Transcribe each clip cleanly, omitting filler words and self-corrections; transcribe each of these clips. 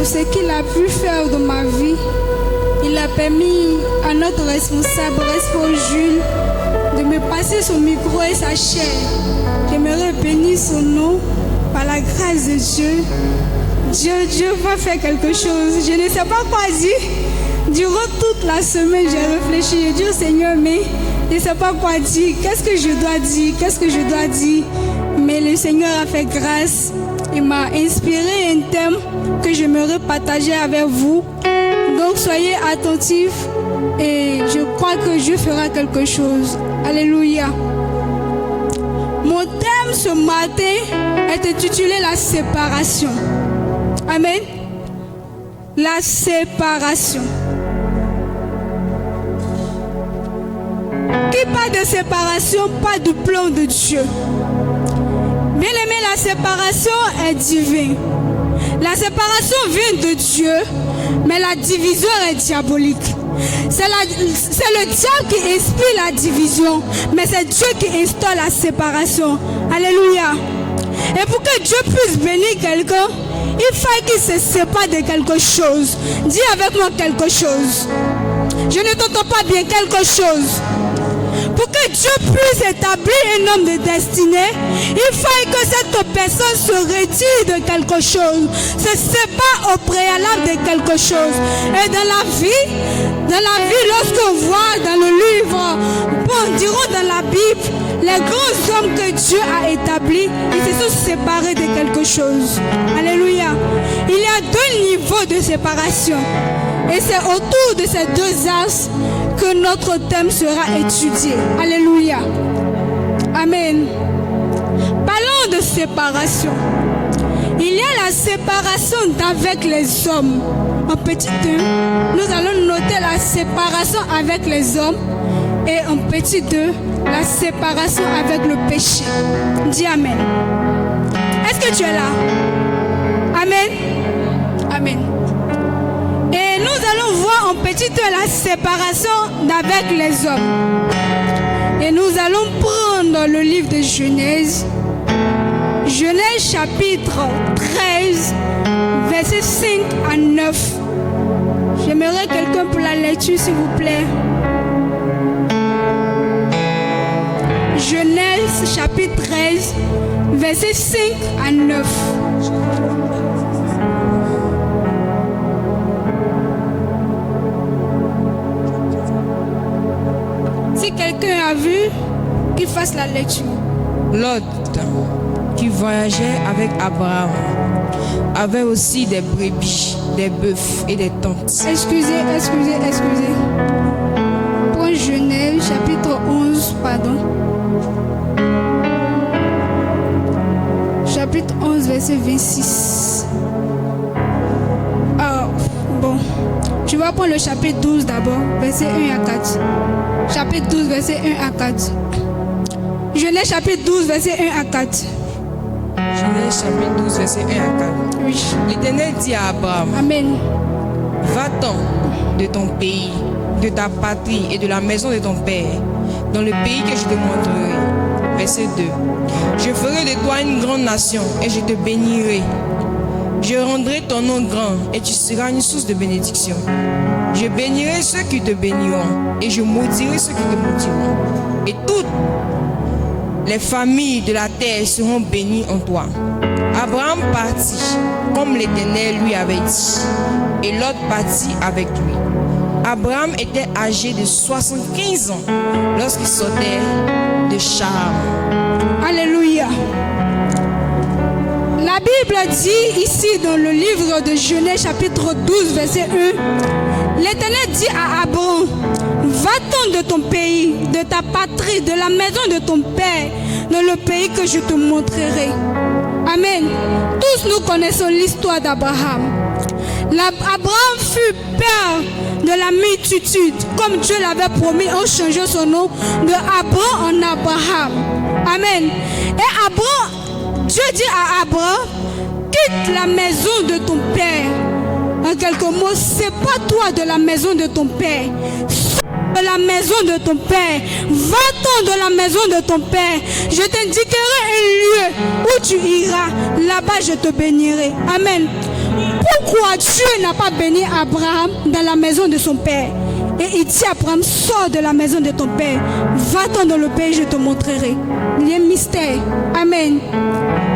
pour ce qu'il a pu faire dans ma vie. Il a permis à notre responsable Jules de me passer son micro et sa chair. J'aimerais bénir son nom par la grâce de Dieu. Dieu va faire quelque chose. Je ne sais pas quoi dire. Durant toute la semaine, j'ai réfléchi. J'ai dit au Seigneur, mais je ne sais pas quoi dire. Qu'est-ce que je dois dire? Qu'est-ce que je dois dire? Mais le Seigneur a fait grâce. Il m'a inspiré un thème que j'aimerais partager avec vous. Donc soyez attentifs et je crois que Dieu fera quelque chose. Alléluia. Mon thème ce matin est intitulé la séparation. Amen. La séparation. Qui parle de séparation, pas du plan de Dieu. Bien aimé, la séparation est divine. La séparation vient de Dieu, mais la division est diabolique. C'est le diable qui inspire la division, mais c'est Dieu qui instaure la séparation. Alléluia. Et pour que Dieu puisse bénir quelqu'un, il faut qu'il se sépare de quelque chose. Dis avec moi quelque chose. Je ne t'entends pas bien, quelque chose. Pour que Dieu puisse établir un homme de destinée, il faut que cette personne se retire de quelque chose, se sépare au préalable de quelque chose. Et dans la vie, lorsqu'on voit dans le livre, bon, dirons dans la Bible, les grands hommes que Dieu a établis, ils se sont séparés de quelque chose. Alléluia. Il y a deux niveaux de séparation. Et c'est autour de ces deux axes que notre thème sera étudié. Alléluia. Amen. Parlons de séparation. Il y a la séparation d'avec les hommes. En petit 1, nous allons noter la séparation avec les hommes. Et en petit 2, la séparation avec le péché. Dis Amen. Est-ce que tu es là? Amen. Amen. Et nous allons voir en petit 2 la séparation d'avec les hommes. Et nous allons prendre le livre de Genèse. Genèse chapitre 13, versets 5 à 9. J'aimerais quelqu'un pour la lecture, s'il vous plaît. Genèse chapitre 13, versets 5 à 9. Si quelqu'un a vu, qu'il fasse la lecture. Lot, qui voyageait avec Abraham, avait aussi des brebis, des bœufs et des tentes. Excusez. Pour Genèse chapitre 11, pardon. Chapitre 11, verset 26. Ah, bon. Tu vas prendre le chapitre 12 d'abord, verset 1 à 4. Chapitre 12, verset 1 à 4. Genèse chapitre 12, verset 1 à 4. Genèse chapitre 12, verset 1 à 4. Oui. L'Éternel dit à Abraham, Amen. va-t'en de ton pays, de ta patrie et de la maison de ton père, dans le pays que je te montrerai. Verset 2. Je ferai de toi une grande nation et je te bénirai. Je rendrai ton nom grand et tu seras une source de bénédiction. Je bénirai ceux qui te béniront et je maudirai ceux qui te maudiront. Et toutes les familles de la terre seront bénies en toi. Abraham partit comme l'Éternel lui avait dit, et Lot partit avec lui. Abraham était âgé de 75 ans lorsqu'il sortait de Charan. Alléluia. La Bible dit ici dans le livre de Genèse chapitre 12 verset 1, l'Éternel dit à Abraham, va-t'en de ton pays, de ta patrie, de la maison de ton père, dans le pays que je te montrerai. Amen. Tous nous connaissons l'histoire d'Abraham. Abraham fut père de la multitude, comme Dieu l'avait promis en changeant son nom de Abraham en Abraham. Amen. Et Abraham, Dieu dit à Abraham, quitte la maison de ton père. En quelques mots, sépare-toi de la maison de ton père. De la maison de ton père, va-t'en de la maison de ton père. Je t'indiquerai un lieu où tu iras. Là-bas, je te bénirai. Amen. pourquoi Dieu n'a pas béni Abraham dans la maison de son père. Et il dit à Abraham, sors de la maison de ton père, va-t'en dans le pays, je te montrerai. Il y a un mystère. Amen.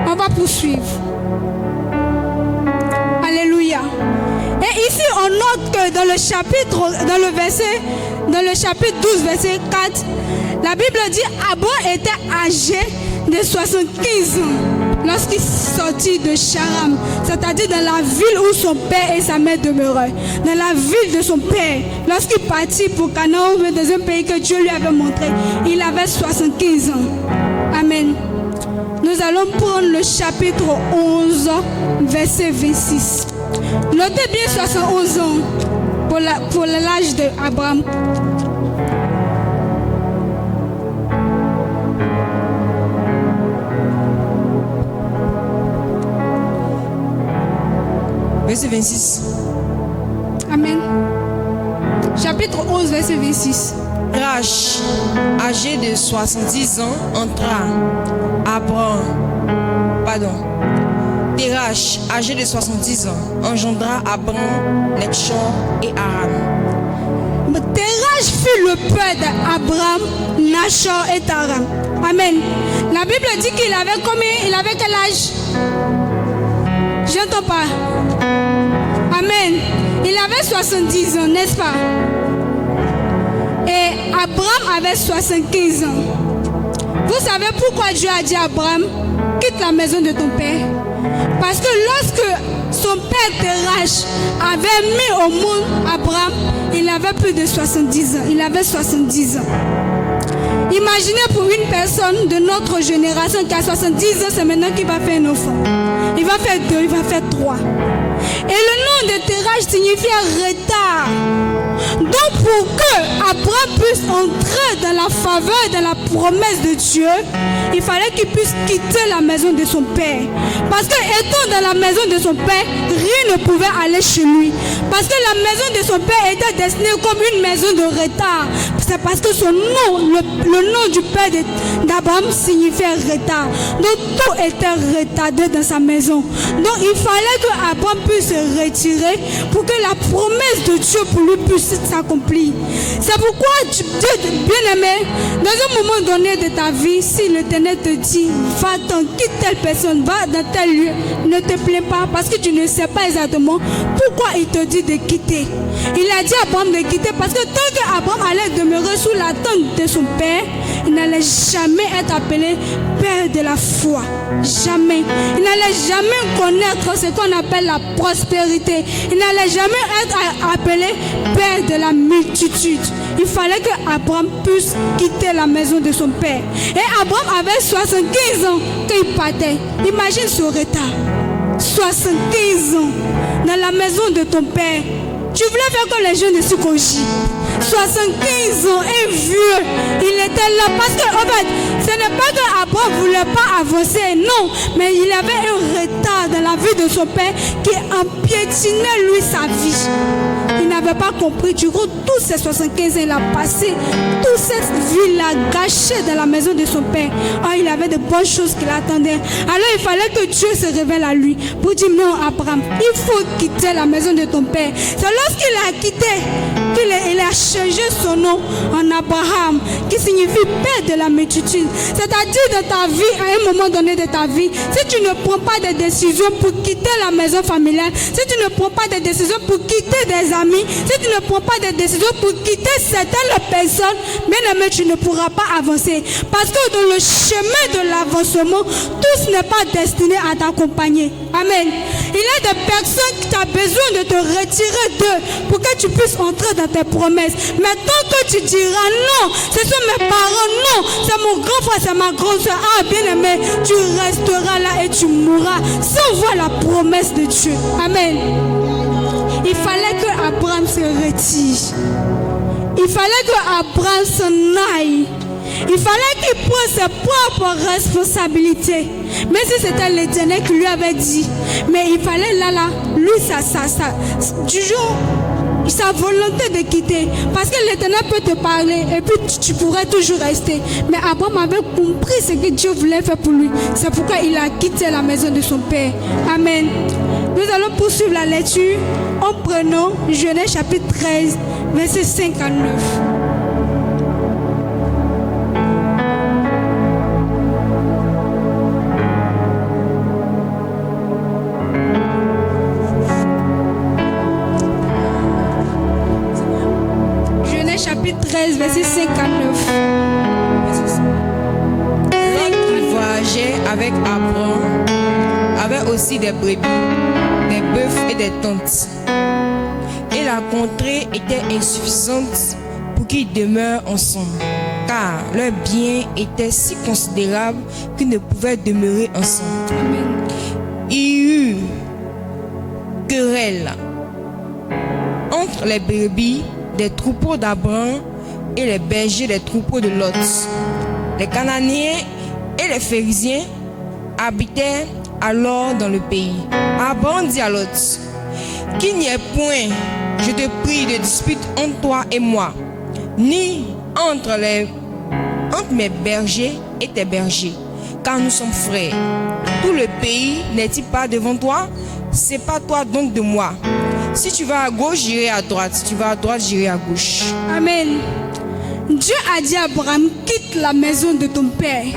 On va poursuivre. Alléluia. Et ici, on note que dans le chapitre 12, verset 4, la Bible dit Abraham était âgé de 75 ans lorsqu'il sortit de Charan, c'est-à-dire dans la ville où son père et sa mère demeuraient. Dans la ville de son père, lorsqu'il partit pour Canaan, dans un pays que Dieu lui avait montré, il avait 75 ans. Amen. Nous allons prendre le chapitre 11, verset 26. Notez bien 71 ans pour l'âge d'Abraham. Verset 26. Amen. Chapitre 11, verset 26. Rach, âgé de 70 ans, entra. Terach, âgé de 70 ans, engendra Abram, Nekshor et Aram. Terach fut le père d'Abraham, Nachor et Aram. Amen. La Bible dit qu'il avait combien? Il avait quel âge? J'entends pas. Amen. Il avait 70 ans, n'est-ce pas? Et Abraham avait 75 ans. Vous savez pourquoi Dieu a dit à Abraham, quitte la maison de ton père? Parce que lorsque son père Terach avait mis au monde Abraham, il avait plus de 70 ans. Il avait 70 ans. Imaginez pour une personne de notre génération qui a 70 ans, c'est maintenant qu'il va faire un enfant. Il va faire 2, il va faire 3. Et le nom de Terach signifie retard. Donc pour que Abraham puisse entrer dans la faveur, dans la promesse de Dieu, il fallait qu'il puisse quitter la maison de son père. Parce que étant dans la maison de son père, rien ne pouvait aller chez lui. Parce que la maison de son père était destinée comme une maison de retard. C'est parce que son nom, le nom du père d'Abraham signifiait retard. Donc tout était retardé dans sa maison. Donc il fallait que Abraham puisse se retirer pour que la promesse de Dieu pour lui puisse s'accomplir. C'est pourquoi Dieu, bien aimé, dans un moment donné de ta vie, si l'Éternel te dit, va-t'en, quitte telle personne, va dans tel lieu, ne te plains pas parce que tu ne sais pas exactement pourquoi il te dit de quitter. Il a dit à Abraham de quitter parce que tant qu'Abraham allait demeurer sous la tente de son père, il n'allait jamais être appelé père de la foi. Jamais. Il n'allait jamais connaître ce qu'on appelle la prospérité. Il n'allait jamais être appelé père de la multitude. Il fallait que Abraham puisse quitter la maison de son père. Et Abraham avait 75 ans quand il partait. Imagine ce retard. 75 ans dans la maison de ton père. Tu voulais faire comme les jeunes de Sukoji. 75 ans, un vieux, il était là parce que en fait, ce n'est pas qu'Abraham ne voulait pas avancer, non, mais il avait un retard dans la vie de son père qui empiétinait lui sa vie. Il n'avait pas compris, du coup, tous ces 75 ans, il a passé, toute cette vie l'a gâché dans la maison de son père. Oh, il avait de bonnes choses qui l'attendaient. Alors il fallait que Dieu se révèle à lui pour dire non, Abraham, il faut quitter la maison de ton père. C'est lorsqu'il a quitté qu'il a changé son nom en Abraham, qui signifie père de la multitude. C'est-à-dire dans ta vie, à un moment donné de ta vie, si tu ne prends pas de décisions pour quitter la maison familiale, si tu ne prends pas de décisions pour quitter des amis, si tu ne prends pas de décisions pour quitter certaines personnes, bien aimé, tu ne pourras pas avancer. Parce que dans le chemin de l'avancement, tout n'est pas destiné à t'accompagner. Amen. Il y a des personnes qui ont besoin de te retirer d'eux pour que tu puisses entrer dans tes promesses. Mais tant que tu diras non, ce sont mes parents, non, c'est mon grand frère, c'est ma grande soeur, ah bien aimé, tu resteras là et tu mourras sans voir la promesse de Dieu. Amen. Il fallait que Abraham se retire. Il fallait que Abraham s'en aille. Il fallait qu'il prenne ses propres responsabilités. Même si c'était l'Éternel qui lui avait dit. Mais il fallait lui, du jour, sa volonté de quitter. Parce que l'Éternel peut te parler et puis tu pourrais toujours rester. Mais Abraham avait compris ce que Dieu voulait faire pour lui. C'est pourquoi il a quitté la maison de son père. Amen. Nous allons poursuivre la lecture en prenant Genèse chapitre 13, versets 5 à 9. Genèse chapitre 13, versets 5 à 9. Lot qui voyageait avec Abraham avait aussi des brebis, des bœufs et des tentes. Et la contrée était insuffisante pour qu'ils demeurent ensemble, car leurs biens étaient si considérables qu'ils ne pouvaient demeurer ensemble. Amen. Il y eut querelle entre les brebis des troupeaux d'Abraham et les bergers des troupeaux de Lot. Les Cananéens et les Phérésiens habitaient alors dans le pays. Abraham dit à Lot: qu'il n'y ait point, je te prie, de dispute entre toi et moi, ni entre mes bergers et tes bergers, car nous sommes frères. Tout le pays n'est-il pas devant toi? Sépare-toi donc de moi. Si tu vas à gauche, j'irai à droite. Si tu vas à droite, j'irai à gauche. Amen. Dieu a dit à Abraham: quitte la maison de ton père.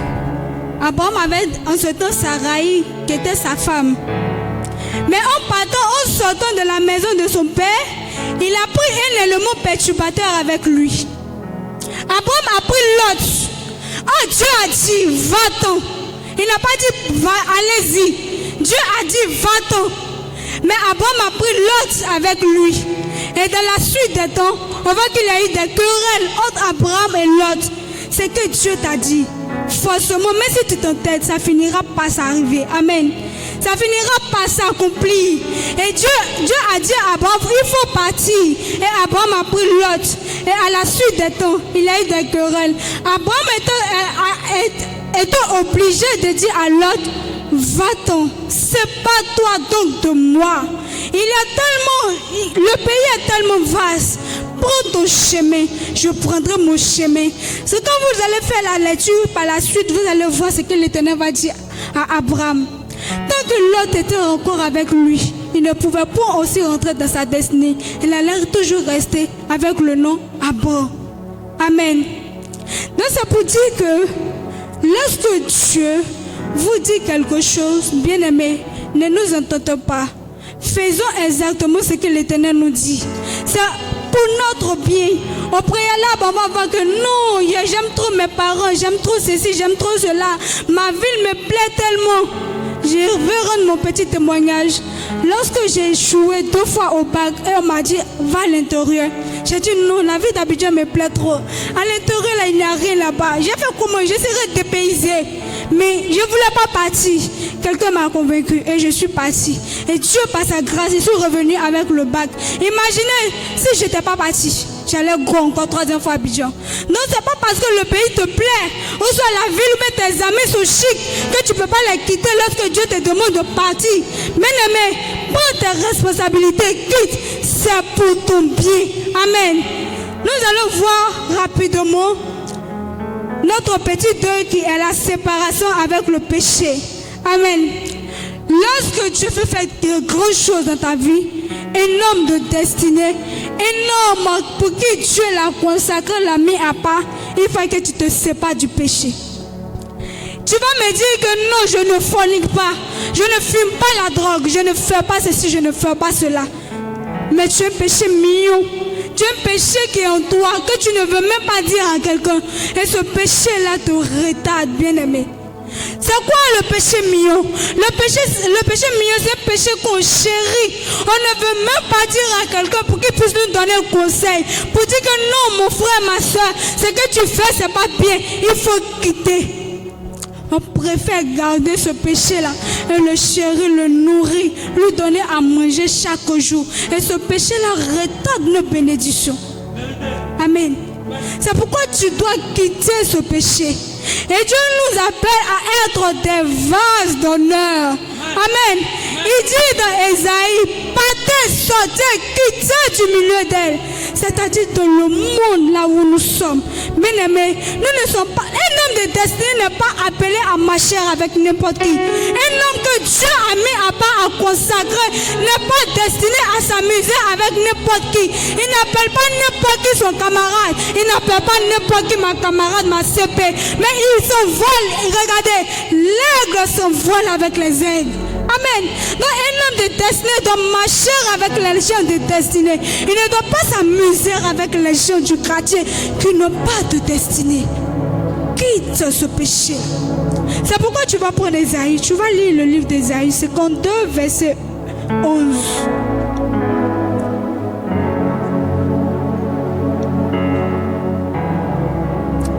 Abraham avait en ce temps Sarai qui était sa femme. Mais en sortant de la maison de son père, il a pris un élément perturbateur avec lui. Abraham a pris Lot. Oh, Dieu a dit: va-t'en. Il n'a pas dit: va, allez-y. Dieu a dit: va-t'en. Mais Abraham a pris Lot avec lui. Et dans la suite des temps, on voit qu'il y a eu des querelles entre Abraham et Lot. C'est que Dieu t'a dit. Forcément, même si tu t'entêtes, ça finira par s'arriver. Amen. Ça finira par s'accomplir. Et Dieu a dit à Abraham: il faut partir. Et Abraham a pris Lot. Et à la suite des temps, il y a eu des querelles. Abraham étant obligé de dire à Lot: va-t'en, sépare-toi donc de moi. Le pays est tellement vaste. Prends ton chemin, je prendrai mon chemin. C'est quand vous allez faire la lecture, par la suite, vous allez voir ce que l'Éternel va dire à Abraham. Tant que Lot était encore avec lui, il ne pouvait pas aussi rentrer dans sa destinée. Il allait toujours rester avec le nom Abraham. Amen. Donc c'est pour dire que lorsque Dieu vous dit quelque chose, bien aimé, ne nous entendons pas. Faisons exactement ce que l'Éternel nous dit. C'est pour notre bien. Au préalable, on va voir que non, j'aime trop mes parents, j'aime trop ceci, j'aime trop cela. Ma ville me plaît tellement. Je veux rendre mon petit témoignage. Lorsque j'ai échoué 2 fois au bac et on m'a dit: va à l'intérieur. J'ai dit non, la vie d'Abidjan me plaît trop. À l'intérieur, là, il n'y a rien là-bas. J'ai fait comment? Je serais dépaysée. Mais je ne voulais pas partir. Quelqu'un m'a convaincu et je suis partie. Et Dieu, par sa grâce, je suis revenu avec le bac. Imaginez si je n'étais pas partie. J'allais encore 3e fois à Abidjan. Non, ce n'est pas parce que le pays te plaît, ou soit la ville où tes amis sont chics, que tu ne peux pas les quitter lorsque Dieu te demande de partir. Bien-aimé, prends tes responsabilités, quitte. C'est pour ton bien. Amen. Nous allons voir rapidement notre petit deuil qui est la séparation avec le péché. Amen. Lorsque Dieu fait faire de grandes choses dans ta vie, un homme de destinée, un homme pour qui Dieu l'a consacré, l'a mis à part, il faut que tu te sépares du péché. Tu vas me dire que non, je ne fornique pas, je ne fume pas la drogue, je ne fais pas ceci, je ne fais pas cela. Mais tu as un péché mignon. Tu as un péché qui est en toi, que tu ne veux même pas dire à quelqu'un. Et ce péché-là te retarde, bien-aimé. C'est quoi le péché mignon? Le péché mignon, c'est un péché qu'on chérit. On ne veut même pas dire à quelqu'un pour qu'il puisse nous donner un conseil. Pour dire que non, mon frère, ma soeur, ce que tu fais, c'est pas bien. Il faut quitter. On préfère garder ce péché-là et le chérir, le nourrir, lui donner à manger chaque jour. Et ce péché-là retarde nos bénédictions. Amen. C'est pourquoi tu dois quitter ce péché. Et Dieu nous appelle à être des vases d'honneur. Amen. Il dit dans Ésaïe: partez, sortez, quittez du milieu d'elle. C'est-à-dire dans le monde là où nous sommes. Bien-aimés, nous ne sommes pas. Un homme de destinée n'est pas appelé à marcher avec n'importe qui. Un homme que Dieu a mis à part, à consacrer, n'est pas destiné à s'amuser avec n'importe qui. Il n'appelle pas n'importe qui son camarade. Il n'appelle pas n'importe qui ma camarade, ma CP. Mais il s'envole. Regardez, l'aigle s'envole avec les aigles. Amen. Donc un homme de destinée doit marcher avec les gens de destinée. Il ne doit pas s'amuser avec les gens du quartier qui n'ont pas de destinée. Quitte ce péché. C'est pourquoi tu vas prendre Ésaïe. Tu vas lire le livre d'Ésaïe 52, verset 11.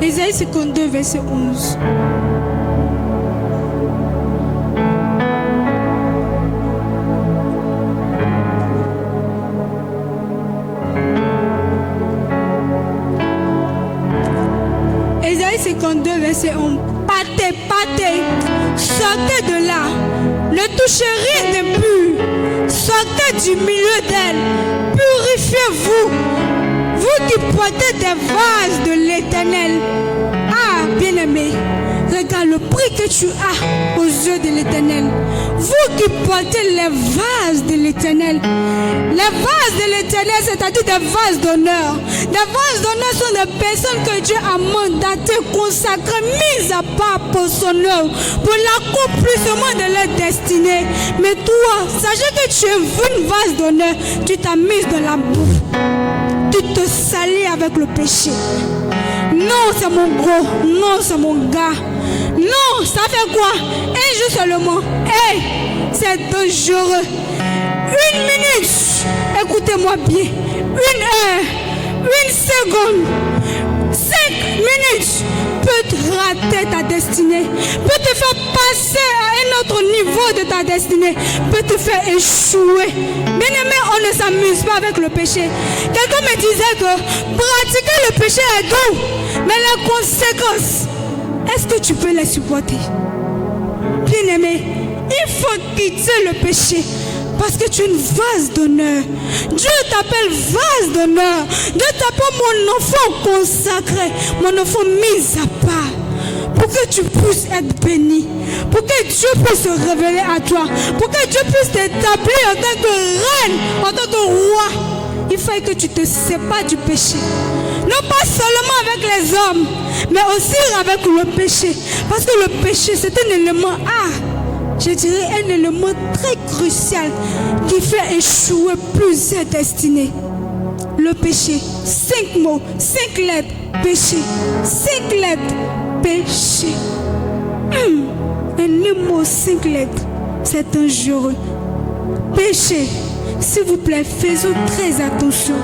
Ésaïe 52, verset 11. Ésaïe 52, verset 11. Partez, sortez de là. Ne touchez rien d'impur. Sortez du milieu d'elle. Purifiez-vous. Vous qui portez des vases de l'Éternel. Ah, bien-aimé, regarde le prix que tu as aux yeux de l'Éternel. Vous qui portez les vases de l'Éternel. Les vases de l'Éternel, c'est-à-dire des vases d'honneur. Les vases d'honneur sont des personnes que Dieu a mandatées, consacrées, mises à part pour son œuvre, pour l'accomplissement de leur destinée. Mais toi, sachez que tu es une vase d'honneur, tu t'as mise dans la boue. Tu te salis avec le péché. Non, c'est mon gros. Non, c'est mon gars. Non, ça fait quoi? Un jour seulement. Hey, c'est dangereux. 1 minute, écoutez-moi bien. 1 heure, 1 seconde, 5 minutes peut te rater ta destinée, peut te faire passer à un autre niveau de ta destinée, peut te faire échouer. Bien aimé, on ne s'amuse pas avec le péché. Quelqu'un me disait que pratiquer le péché est doux, mais les conséquences, est-ce que tu peux les supporter? Bien aimé, il faut quitter le péché. Parce que tu es une vase d'honneur. Dieu t'appelle vase d'honneur. Dieu t'appelle mon enfant consacré, mon enfant mis à part. Pour que tu puisses être béni. Pour que Dieu puisse se révéler à toi. Pour que Dieu puisse t'établir en tant que reine, en tant que roi. Il faut que tu te sépares du péché. Non pas seulement avec les hommes, mais aussi avec le péché. Parce que le péché, c'est un élément je dirais un élément très crucial qui fait échouer plusieurs destinées. Le péché, 5 mots, 5 lettres, péché, 5 lettres, péché. Un mot, 5 lettres, c'est dangereux. Péché, s'il vous plaît, faisons très attention.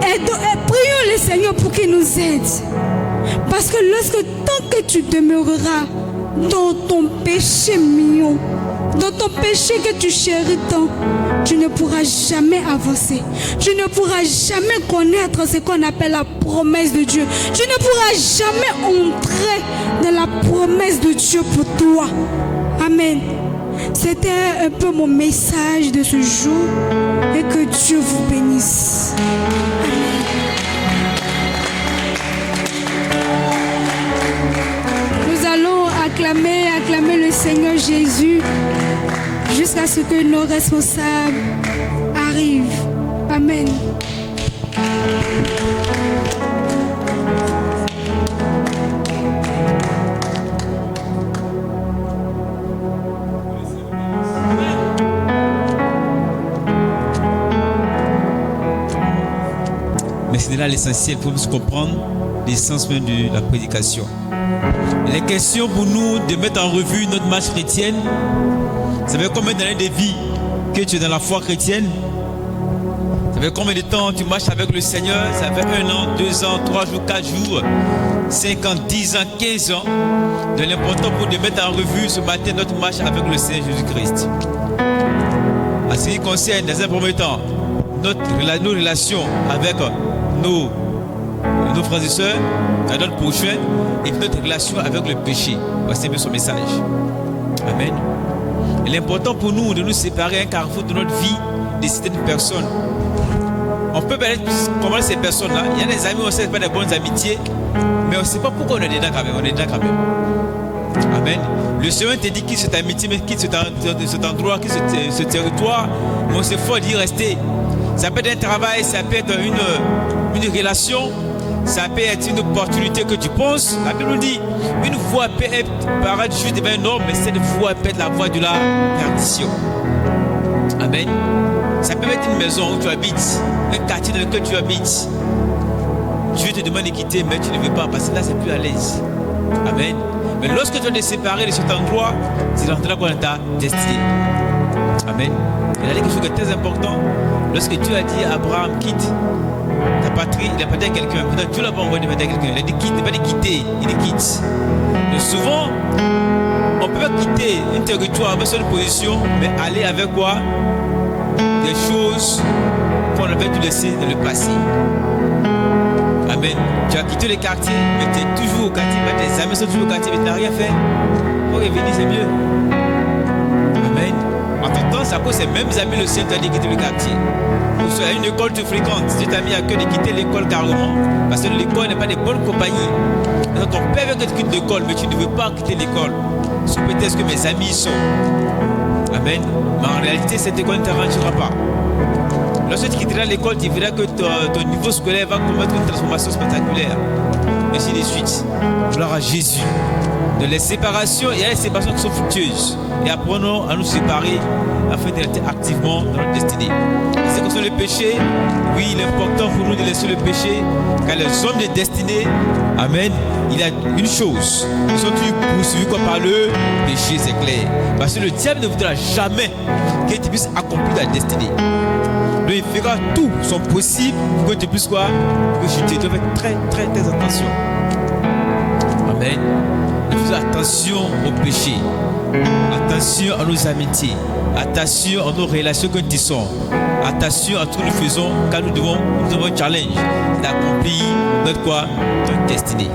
Et prions le Seigneur pour qu'il nous aide. Parce que tant que tu demeureras dans ton péché mignon, dans ton péché que tu chéris tant, tu ne pourras jamais avancer. Tu ne pourras jamais connaître ce qu'on appelle la promesse de Dieu. Tu ne pourras jamais entrer dans la promesse de Dieu pour toi. Amen. C'était un peu mon message de ce jour et que Dieu vous bénisse. Nous allons acclamer le Seigneur Jésus jusqu'à ce que nos responsables arrivent. Amen. Mais c'est là l'essentiel pour nous comprendre l'essence même de la prédication. Il est question pour nous de mettre en revue notre marche chrétienne. Ça fait combien d'années de vie que tu es dans la foi chrétienne? Ça fait combien de temps tu marches avec le Seigneur? Ça fait 1 an, 2 ans, 3 jours, 4 jours, 5 ans, 10 ans, 15 ans. De l'important pour de mettre en revue ce matin notre marche avec le Seigneur Jésus-Christ. En ce qui concerne, dans un premier temps, nos relations avec nos frères et sœurs, à notre prochain, et notre relation avec le péché. Voici bien son message. Amen. Il est important pour nous de nous séparer un carrefour de notre vie de certaines personnes. On peut peut-être comprendre ces personnes-là. Il y a des amis, on sait pas des bonnes amitiés, Mais on ne sait pas pourquoi on est dedans quand même. On est dedans quand même. Amen. Le Seigneur te dit quitte cette amitié, mais quitte cet endroit, quitte ce territoire. Mais c'est fort d'y rester. Ça peut être un travail, ça peut être une relation, ça peut être une opportunité que tu penses. La Bible nous dit, une voix peut paraître juste devant un homme, mais cette voix peut être la voix de la perdition. Amen. Ça peut être une maison où tu habites, un quartier dans lequel tu habites. Dieu te demande de quitter, mais tu ne veux pas, parce que là, c'est plus à l'aise. Amen. Mais lorsque tu vas te séparer de cet endroit, c'est l'endroit qu'on est ta destinée. Amen. Il a dit quelque chose de très important. Lorsque Dieu a dit à Abraham, quitte ta patrie, il a pas dit à quelqu'un. Dieu l'a pas envoyé de mettre à quelqu'un. Il a dit quitte, il n'a pas dit quitter, il dit quitte. Mais souvent, on ne peut pas quitter un territoire avec une position, mais aller avec quoi? Des choses qu'on avait dû laisser dans le passé. Amen. Tu as quitté le quartier, mais tu es toujours au quartier. Tes amis sont toujours au quartier, mais tu n'as rien fait. Pour revenir, c'est mieux. Amen. En ton temps, c'est à cause de ces mêmes amis, le Seigneur t'a dit de quitter le quartier. Ou soit à une école tu fréquentes, Dieu t'a mis à cœur de quitter l'école carrément. Parce que l'école n'est pas de bonne compagnie. Donc ton père veut que tu quittes l'école, mais tu ne veux pas quitter l'école. C'est peut-être que mes amis y sont. Amen. Mais en réalité, cette école ne t'arrangera pas. Lorsque tu quitteras l'école, tu verras que ton niveau scolaire va commettre une transformation spectaculaire. Et ainsi de suite. Gloire à Jésus. De les séparations, il y a des séparations qui sont fructueuses. Et apprenons à nous séparer afin d'être activement dans notre destinée. C'est concerne le péché, oui, il est important pour nous de laisser le péché, car les hommes de destinée, amen, il y a une chose, ils sont tous poursuivis par le péché, c'est clair. Parce que le diable ne voudra jamais que tu puisses accomplir ta destinée. Donc il fera tout son possible pour que tu puisses quoi? Que tu te fais très attention. Amen. Faisons attention au péché. Attention à nos amitiés. Attention à nos relations que nous tissons. Attention à tout ce que nous faisons car nous avons un challenge d'accomplir notre quoi? Notre destinée.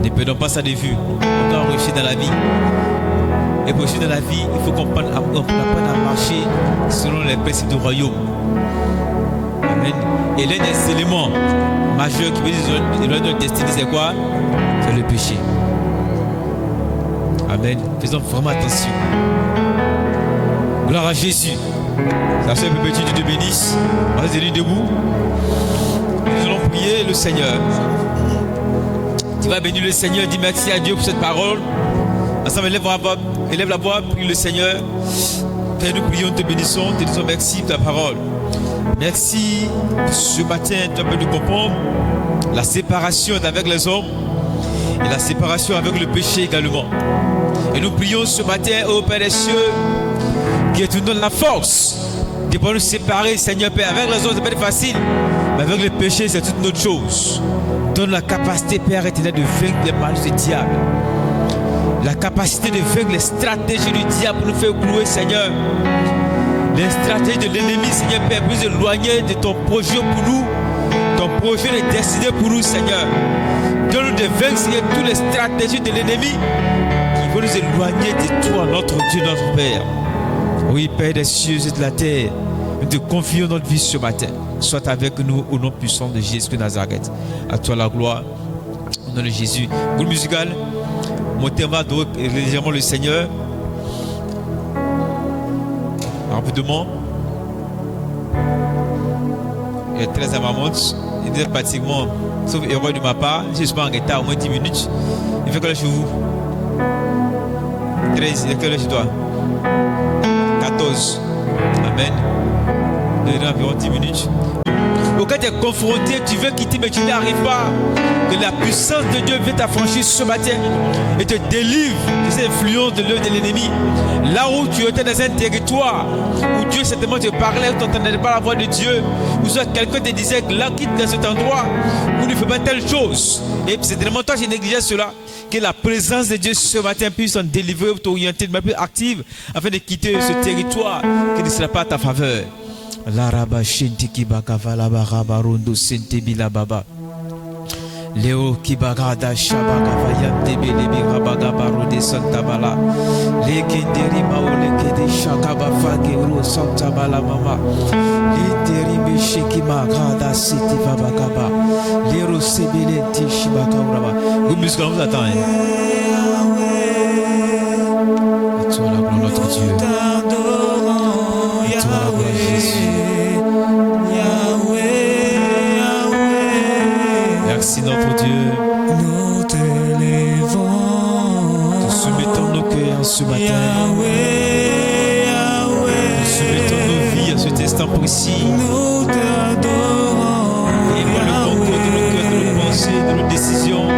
Ne perdons pas ça de vue. On doit réussir dans la vie. Et pour réussir dans la vie, il faut qu'on apprenne à marcher selon les principes du royaume. Amen. Et l'un des éléments majeurs qui veut dire notre destinée, c'est quoi? C'est le péché. Amen. Faisons vraiment attention. Gloire à Jésus. La soeur Pépétine, Dieu te bénisse. On va se tenir debout. Nous allons prier le Seigneur. Tu vas bénir le Seigneur. Dis merci à Dieu pour cette parole. Ensemble, élève la voix, prie le Seigneur. Père, nous prions, te bénissons, te disons merci pour ta parole. Merci ce matin, tu as pu nous comprendre la séparation avec les hommes et la séparation avec le péché également. Et nous prions ce matin, ô Père des cieux, que tu nous donnes la force de pouvoir nous séparer, Seigneur Père. Avec les autres, c'est pas facile, mais avec le péché, c'est toute notre chose. Donne la capacité, Père éternel, de vaincre les mal du diable. La capacité de vaincre les stratégies du diable pour nous faire clouer, Seigneur. Les stratégies de l'ennemi, Seigneur Père, pour nous éloigner de ton projet pour nous, ton projet de destinée pour nous, Seigneur. Donne-nous de vaincre, Seigneur, toutes les stratégies de l'ennemi qui vont nous éloigner de toi, notre Dieu, notre Père. Oui, Père des cieux et de la terre, nous te confions notre vie ce matin. Sois avec nous au nom puissant de Jésus de Nazareth. À toi la gloire, au nom de Jésus. Groupe musical, mon thème va adorer légèrement le Seigneur. Rapidement, il est très amamante. Il est pratiquement, sauf erreur de ma part, si je suis pas en retard au moins 10 minutes. Il fait quelle heure chez vous? 13, il fait quelle heure chez toi? 14. Amen. Il y a environ 10 minutes. Quand tu es confronté, tu veux quitter, mais tu n'y arrives pas. Que la puissance de Dieu vient t'affranchir ce matin et te délivre de cette influence de l'œuvre de l'ennemi. Là où tu étais dans un territoire où Dieu certainement te parlait, où tu n'entendais pas la voix de Dieu, où quelqu'un te disait que là, quitte dans cet endroit où ne fais pas telle chose. Et c'est tellement toi qui négligeais cela, que la présence de Dieu ce matin puisse t'en délivrer, t'orienter de manière plus active afin de quitter ce territoire qui ne sera pas à ta faveur. La raba shinti ki bakavala baraba rondo sente bila baba. Léo Kibagada Shabagavaya Debelebi Rabagabaro de Santabala Lekenderi Maoleke de Shakabafage Uro Santabala Mama Literi Shekima Gada City Babagaba Lero Sebele Tishibakauraba. Vous muscles vous attend. Et toi la gloire notre Dieu. Et toi la gloire Jésus. Merci notre Dieu. Nous t'élevons. Nous soumettons nos cœurs ce matin. Nous soumettons nos vies à cet instant précis. Nous t'adorons. Et par le concours de nos cœurs, de nos pensées, de nos décisions.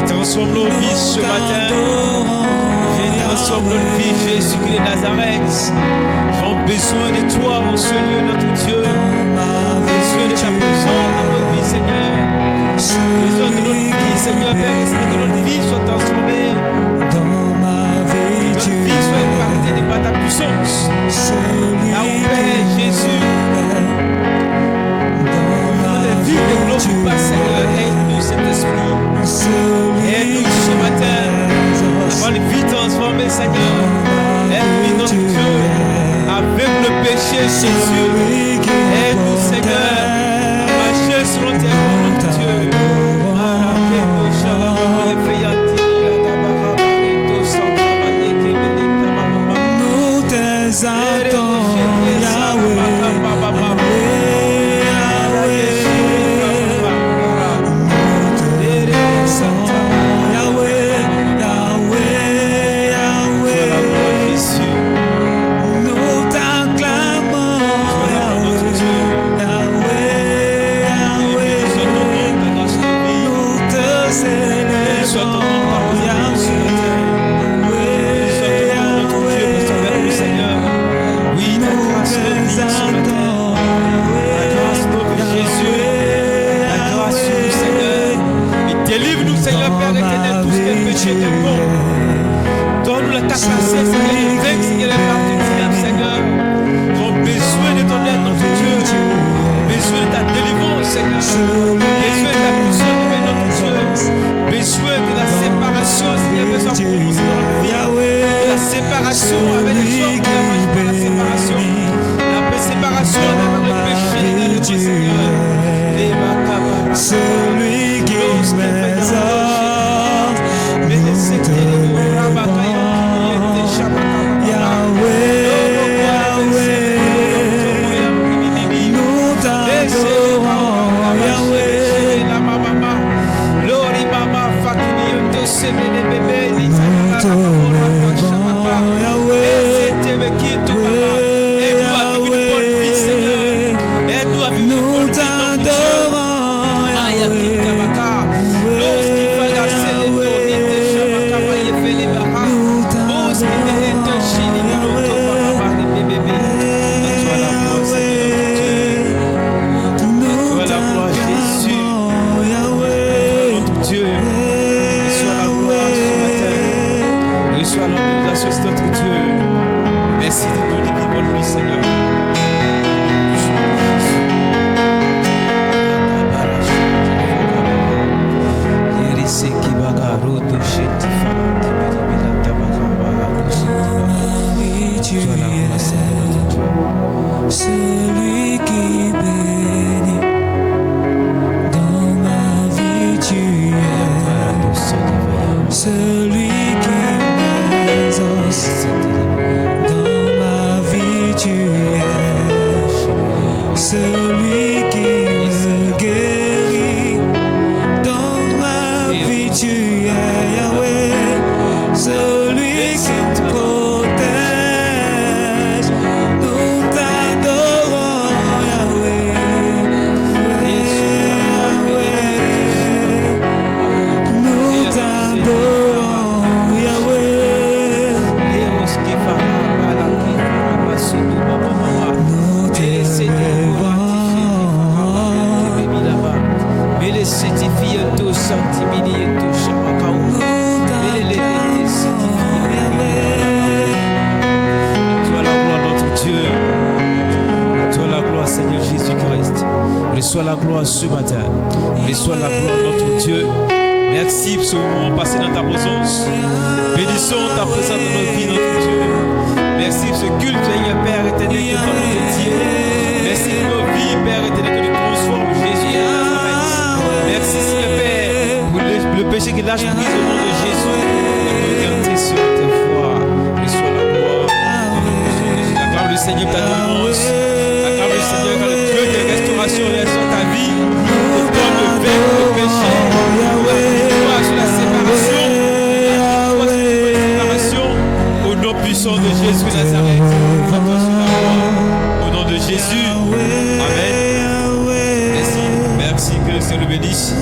Transforme nos vies ce matin. Viens transforme notre vie, Jésus-Christ de Nazareth. J'ai besoin de toi en ce lieu, notre Dieu. Besoin de ta présence dans notre vie, Seigneur. Besoin de notre vie, Seigneur, Père, que notre vie soit transformée. Notre vie soit impactée par ta puissance. Là où Père Jésus, dans les vies de gloire, pas Seigneur, aide-nous cet esprit. Aide-nous ce matin, avoir une vie transformée, Seigneur. Aide-nous, notre Dieu, avec le péché, Jésus. Aide-nous, Seigneur, à marcher selon tes voies, notre Dieu. Nous t'exaltons, Yahweh. Délivre-nous, Seigneur, Père éternel, tout ce qui est péché de bon. Donne-nous la capacité, Seigneur, de vaincre, Seigneur, les parties du diable, Seigneur. Nous avons besoin de ton aide, notre Dieu. Besoin de ta délivrance, Seigneur. Besoin de ta puissance, notre Dieu. Besoin de la séparation, Seigneur, besoin pour nous, Seigneur. De la séparation avec les gens, la séparation. La séparation avec le péché, le Seigneur. Celui qui m'exalte, nous t'adorons, Yahweh. Nous t'adorons, Seigneur Jésus-Christ. Reçois la gloire ce matin. Reçois la gloire, notre Dieu. Merci pour ce moment passé dans ta présence. Bénissons ta présence dans nos vies, notre Dieu. Merci pour ce culte, Seigneur Père éternel, que nous allons dédier. Merci pour nos vies, Père éternel, que tu transformes Jésus de Nazareth. Merci, Seigneur Père, pour le péché qui lâche prise au nom de Jésus. Et regarder sur tes voies. Reçois la gloire. Acclame le Seigneur ta délivrance. Acclame le Seigneur car le Dieu de restauration est sur ta vie. Le temps de vaincre le péché. Victoire sur la séparation. Victoire sur la séparation. Au nom puissant de Jésus de Nazareth. Au nom de Jésus. Amen. Merci. Merci que le Seigneur le bénisse.